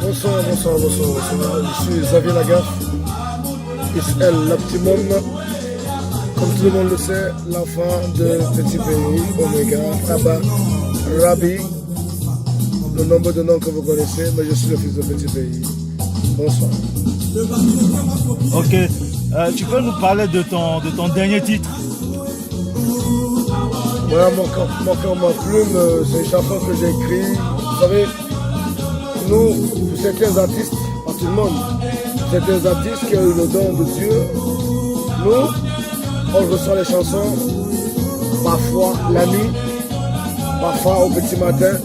Bonsoir. Je suis Xavier Lagaffe, XL, l'optimum. Comme tout le monde le sait, l'enfant de Petit Pays, Omega, Abba, Rabi, le nombre de noms que vous connaissez, mais je suis le fils de Petit Pays. Bonsoir. Ok, tu peux nous parler de ton dernier titre? Voilà, mon cœur, ma plume, c'est une chanson que j'ai écrite. Vous savez, nous, certains artistes, pas tout le monde, certains artistes qui ont eu le don de Dieu, nous, on reçoit les chansons parfois la nuit, parfois au petit matin.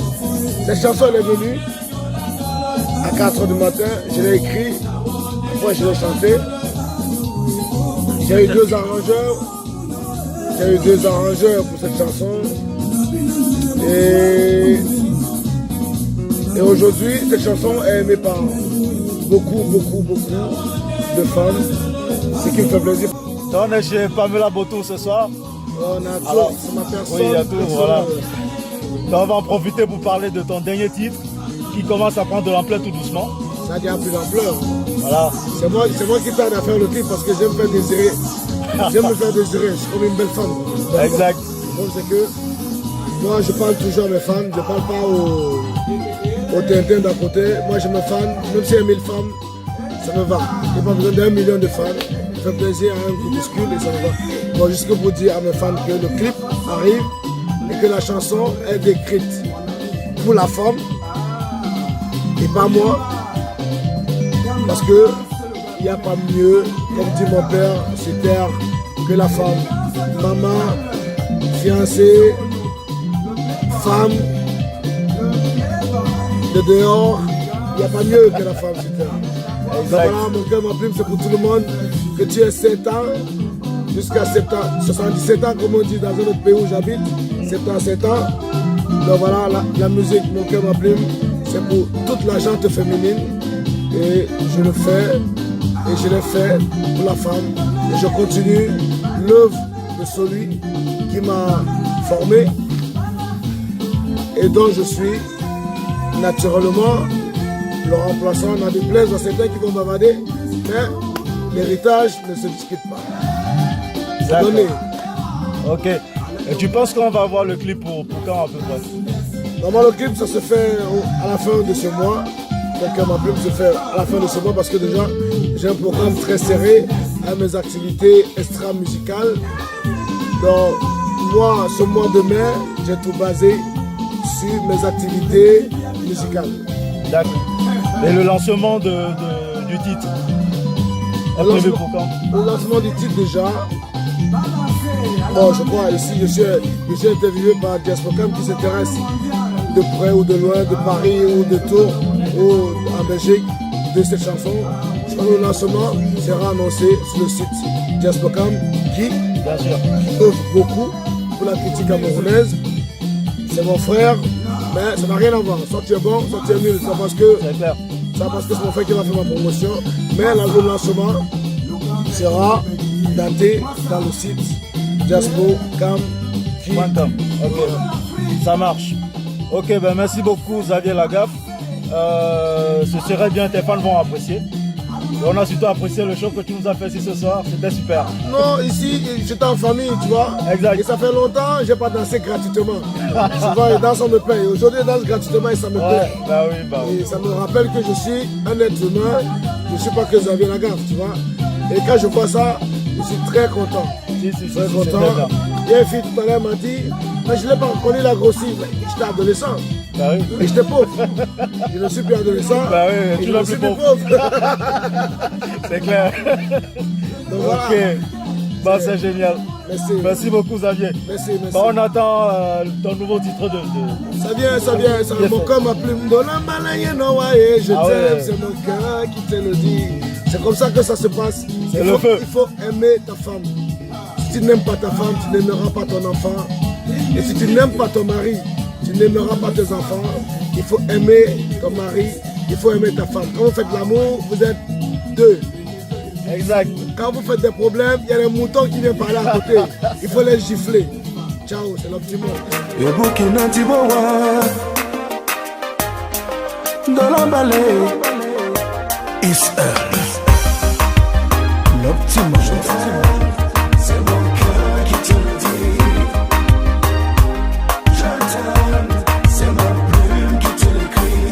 Cette chanson elle est venue à 4 h du matin, je l'ai écrite, après je l'ai chantée. J'ai eu deux arrangeurs pour cette chanson. Et aujourd'hui, cette chanson est aimée par beaucoup de femmes, ce qui me fait plaisir. On est chez Pamela Botour ce soir. On a tout, c'est ma personne. Oui, il y a tout, voilà. On va en profiter pour parler de ton dernier titre qui commence à prendre de l'ampleur tout doucement. Ça a déjà plus d'ampleur. Voilà. C'est moi qui t'aide à faire le clip parce que j'aime faire désirer. J'aime me faire désirer, je suis comme une belle femme. Exact. Donc c'est que moi je parle toujours à mes fans, je ne parle pas au Tintin d'à côté. Moi je me fan, même si il y a 1000 femmes, ça me va. Je n'ai pas besoin d'1 million de fans. Ça fait plaisir à un groupuscule et ça me va. Bon, jusque pour dire à mes fans que le clip arrive et que la chanson est écrite pour la femme et pas moi. Parce que il n'y a pas mieux, comme dit mon père sur terre, que la femme. Maman, fiancée, femme, de dehors, il n'y a pas mieux que la femme sur terre. Donc voilà, mon cœur, ma plume, c'est pour tout le monde. Que tu aies 7 ans, jusqu'à 77 ans, comme on dit dans un autre pays où j'habite, 77 ans. Donc voilà, la musique, mon cœur, ma plume, c'est pour toute la gente féminine. Et je le fais, et je l'ai fait pour la femme. Et je continue l'œuvre de celui qui m'a formé et dont je suis naturellement le remplaçant. On a des plaies à certains qui vont bavarder, mais l'héritage ne se discute pas. C'est donné. Ok. Et tu penses qu'on va avoir le clip pour quand à peu près? Normalement, le clip, ça se fait à la fin de ce mois. Donc ma plume se fait à la fin de ce mois parce que déjà, j'ai un programme très serré à mes activités extra-musicales. Donc moi, ce mois de mai, j'ai tout basé sur mes activités musicales. D'accord. Et le lancement du titre le lancement du titre déjà. Bon, je crois ici, je suis interviewé par Diaspocam qui s'intéresse de près ou de loin, de Paris ou de Tours ou en Belgique de cette chanson. Le lancement sera annoncé sur le site Diaspocam qui œuvre beaucoup pour la critique amoureuse. C'est mon frère, mais ça n'a rien à voir. Soit tu es bon, soit tu es nul. Ça parce que c'est mon frère qui va faire ma promotion. Mais le lancement sera daté dans le site Diaspocam. Ok, ça marche. Ok, ben merci beaucoup Xavier Lagaffe. Ce serait bien, tes fans vont apprécier. Et on a surtout apprécié le show que tu nous as fait ici ce soir, c'était super. Non, ici, j'étais en famille, tu vois. Exact. Et ça fait longtemps, j'ai pas dansé gratuitement. Souvent, les danses, on me paye. Aujourd'hui, je danse gratuitement et ça me paye. Bah oui. Et ça me rappelle que je suis un être humain, je ne suis pas que Xavier Lagaffe, tu vois. Et quand je vois ça, je suis très content. Très content. Il y a une fille tout à l'heure m'a dit, mais je ne l'ai pas reconnu la grossie. J'étais adolescent. Bah oui. Et j'étais pauvre. Je ne suis plus adolescent. Bah oui, tu l'as plus pauvre. C'est clair. Donc voilà. Ok. Bah c'est génial. Merci beaucoup Xavier. Merci. Bah, on attend ton nouveau titre de... Ça vient. Mon cœur m'a plu. Je t'aime, c'est mon cœur qui te le dit. C'est comme ça que ça se passe. Il faut aimer ta femme. Si tu n'aimes pas ta femme, tu n'aimeras pas ton enfant. Et si tu n'aimes pas ton mari, tu n'aimeras pas tes enfants. Il faut aimer ton mari, il faut aimer ta femme. Quand vous faites l'amour, vous êtes deux. Exact. Quand vous faites des problèmes, il y a des moutons qui viennent parler à côté. Il faut les gifler. Ciao, c'est l'optimum. Dans l'emballé. SR l'optimum. C'est mon cœur qui te le dit. Je t'aime, c'est ma plume qui te l'écrit.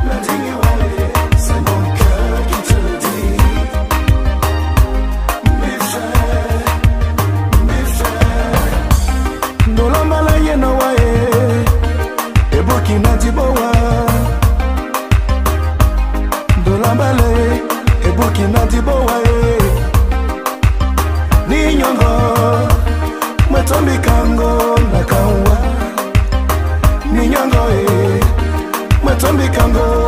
La digne Wale, c'est mon cœur qui te le dit. Mes frères, Dolambala Yenawae, et Burkina Tibowa. Dolambala, et Burkina Tibowa. Ninyongo, Matombi Kango, Nakawa. Ninyongo, Matombi Kango.